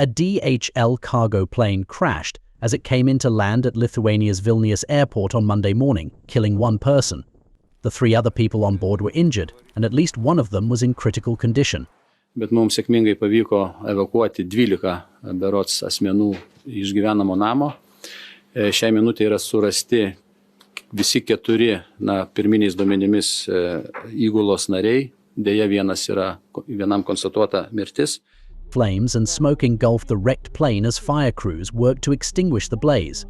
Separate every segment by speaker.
Speaker 1: A DHL cargo plane crashed as it came into land at Lithuania's Vilnius airport on Monday morning, killing one person. The 3 other people on board were injured, and at least one of them was in critical condition.
Speaker 2: Bet mums sėkmingai pavyko evakuoti 12 berods asmenų iš gyvenamo namo. Šiai minutė yra surasti visi 4, pirminiais duomenimis įgulos nariai. Deja, vienam konstatuota mirtis.
Speaker 1: Flames and smoke engulfed the wrecked plane as fire crews worked to extinguish the blaze.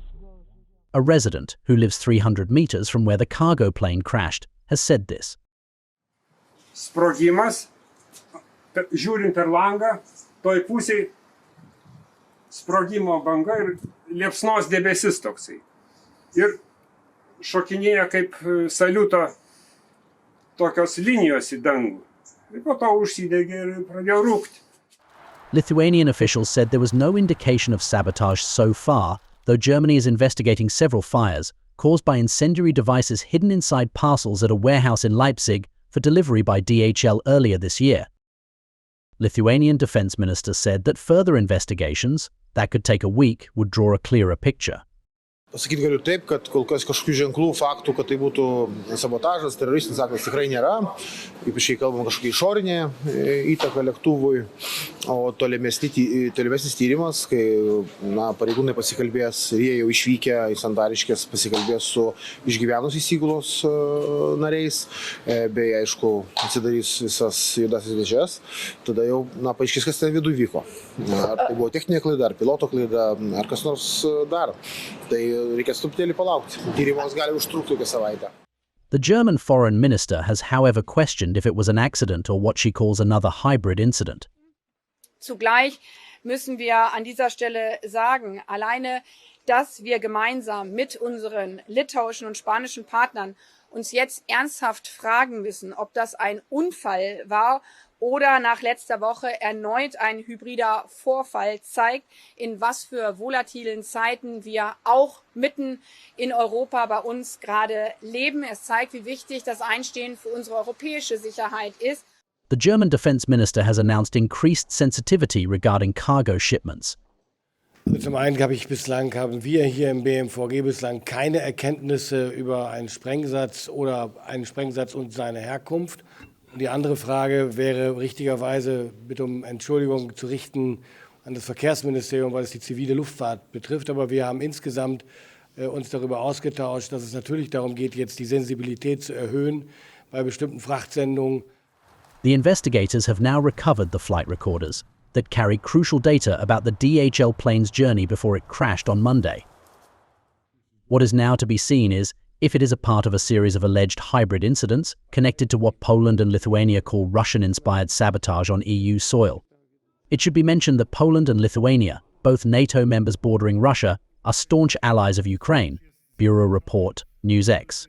Speaker 1: A resident who lives 300 meters from where the cargo plane crashed has said this.
Speaker 3: Sprogimas, žiūrint per langą, toj pusėj sprogimo banga ir liepsnos debesis toksai. Ir šokinėja kaip saliuto tokios linijos į dangų. Ir po to užsidegė ir pradėjo rūkti.
Speaker 1: Lithuanian officials said there was no indication of sabotage so far, though Germany is investigating several fires caused by incendiary devices hidden inside parcels at a warehouse in Leipzig for delivery by DHL earlier this year. Lithuanian defense minister said that further investigations, that could take a week, would draw a clearer picture.
Speaker 4: Pasakyti galiu taip, kad kol kas kažkokių ženklų, faktų, kad tai būtų sabotažas, teroristinis aktas tikrai nėra. Ypač kai kalbam kažkokia išorinė įtaka lėktuvui, o tolimesnis tyrimas, kai pareigūnai pasikalbės ir jie jau išvykę į Santariškes pasikalbės su išgyvenusiais įgulos nariais, bei aišku atsidarys visas juodasias dėžes, tada jau paaiškės, kas ten viduj vyko. Ar tai buvo techninė klaida, ar piloto klaida, ar kas nors dar. Tai reikės truputėlį palaukti. Tyrimas gali užtrukti kokią savaitę.
Speaker 1: The German foreign minister has however questioned if it was an accident or what she calls another hybrid incident.
Speaker 5: Zugleich müssen wir an dieser Stelle sagen, alleine, dass wir gemeinsam mit unseren litauischen und spanischen Partnern uns jetzt ernsthaft fragen müssen, ob das ein Unfall war oder nach letzter Woche erneut ein hybrider Vorfall, zeigt, in was für volatilen Zeiten wir auch mitten in Europa bei uns gerade leben. Es zeigt, wie wichtig das Einstehen für unsere europäische Sicherheit ist.
Speaker 1: The German defense minister has announced increased sensitivity regarding cargo shipments.
Speaker 6: Zum einen haben wir hier im BMVG bislang keine Erkenntnisse über einen Sprengsatz oder einen Sprengsatz und seine Herkunft. Die andere Frage wäre richtigerweise, bitte um Entschuldigung zu richten an das Verkehrsministerium, weil es die zivile Luftfahrt betrifft. Aber wir haben insgesamt uns darüber ausgetauscht, dass es natürlich darum geht, jetzt die Sensibilität zu erhöhen bei bestimmten Frachtsendungen.
Speaker 1: The investigators have now recovered the flight recorders that carry crucial data about the DHL plane's journey before it crashed on Monday. What is now to be seen is if it is a part of a series of alleged hybrid incidents connected to what Poland and Lithuania call Russian-inspired sabotage on EU soil. It should be mentioned that Poland and Lithuania, both NATO members bordering Russia, are staunch allies of Ukraine. Bureau Report, NewsX.